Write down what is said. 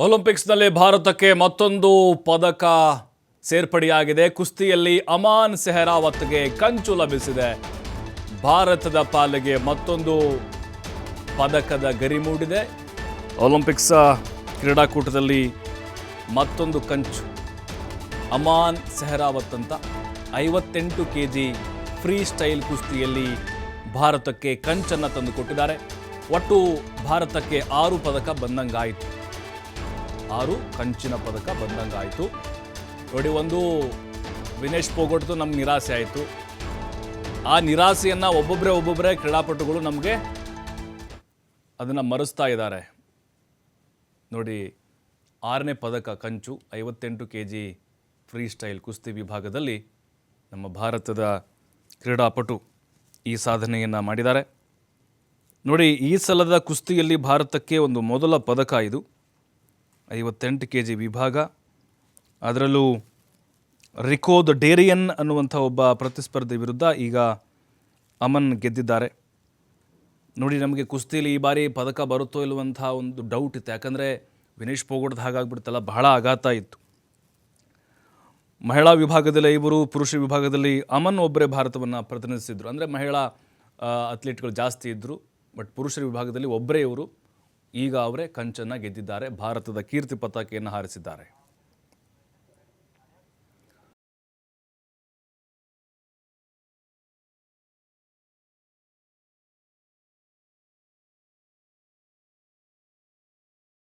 ಒಲಿಂಪಿಕ್ಸ್ನಲ್ಲಿ ಭಾರತಕ್ಕೆ ಮತ್ತೊಂದು ಪದಕ ಸೇರ್ಪಡೆಯಾಗಿದೆ. ಕುಸ್ತಿಯಲ್ಲಿ ಅಮಾನ್ ಸೆಹರಾವತ್ಗೆ ಕಂಚು ಲಭಿಸಿದೆ. ಭಾರತದ ಪಾಲಿಗೆ ಮತ್ತೊಂದು ಪದಕದ ಗರಿ ಮೂಡಿದೆ. ಒಲಿಂಪಿಕ್ಸ್ ಕ್ರೀಡಾಕೂಟದಲ್ಲಿ ಮತ್ತೊಂದು ಕಂಚು. ಅಮಾನ್ ಸೆಹರಾವತ್ ಅಂತ 58 kg ಫ್ರೀ ಸ್ಟೈಲ್ ಕುಸ್ತಿಯಲ್ಲಿ ಭಾರತಕ್ಕೆ ಕಂಚನ್ನು ತಂದುಕೊಟ್ಟಿದ್ದಾರೆ. ಒಟ್ಟು ಭಾರತಕ್ಕೆ 6 ಪದಕ ಬಂದಂಗಾಯಿತು. 6 ಕಂಚಿನ ಪದಕ ಬಂದಂಗಾಯಿತು. ನೋಡಿ, ಒಂದು ವಿನೇಶ್ ಪೋಗಟ್ದು ನಮ್ಗೆ ನಿರಾಸೆ ಆಯಿತು. ಆ ನಿರಾಸೆಯನ್ನು ಒಬ್ಬೊಬ್ಬರೇ ಕ್ರೀಡಾಪಟುಗಳು ನಮಗೆ ಅದನ್ನು ಮರೆಸ್ತಾ ಇದ್ದಾರೆ. ನೋಡಿ, 6ನೇ ಪದಕ ಕಂಚು 58 kg ಫ್ರೀ ಸ್ಟೈಲ್ ಕುಸ್ತಿ ವಿಭಾಗದಲ್ಲಿ ನಮ್ಮ ಭಾರತದ ಕ್ರೀಡಾಪಟು ಈ ಸಾಧನೆಯನ್ನು ಮಾಡಿದ್ದಾರೆ. ನೋಡಿ, ಈ ಸಲದ ಕುಸ್ತಿಯಲ್ಲಿ ಭಾರತಕ್ಕೆ ಒಂದು ಮೊದಲ ಪದಕ ಇದು. 58 kg ವಿಭಾಗ. ಅದರಲ್ಲೂ ರಿಕೋದ್ ಡೇರಿಯನ್ ಅನ್ನುವಂಥ ಒಬ್ಬ ಪ್ರತಿಸ್ಪರ್ಧಿ ವಿರುದ್ಧ ಈಗ ಅಮನ್ ಗೆದ್ದಿದ್ದಾರೆ. ನೋಡಿ, ನಮಗೆ ಕುಸ್ತಿಯಲ್ಲಿ ಈ ಬಾರಿ ಪದಕ ಬರುತ್ತೋ ಇಲ್ಲವಂಥ ಒಂದು ಡೌಟ್ ಇತ್ತು. ಯಾಕಂದರೆ ವಿನೇಶ್ ಪೋಗಟ್ದು ಹಾಗಾಗ್ಬಿಡ್ತಲ್ಲ, ಬಹಳ ಆಘಾತ ಇತ್ತು. ಮಹಿಳಾ ವಿಭಾಗದಲ್ಲಿ 5, ಪುರುಷ ವಿಭಾಗದಲ್ಲಿ ಅಮನ್ ಒಬ್ಬರೇ ಭಾರತವನ್ನು ಪ್ರತಿನಿಧಿಸಿದ್ರು. ಅಂದರೆ ಮಹಿಳಾ ಅಥ್ಲೀಟ್ಗಳು ಜಾಸ್ತಿ ಇದ್ದರು, ಬಟ್ ಪುರುಷರ ವಿಭಾಗದಲ್ಲಿ ಒಬ್ಬರೇ ಇವರು. ಈಗ ಅವರೇ ಕಂಚನ್ನು ಗೆದ್ದಿದ್ದಾರೆ. ಭಾರತದ ಕೀರ್ತಿ ಪತಾಕೆಯನ್ನು ಹಾರಿಸಿದ್ದಾರೆ.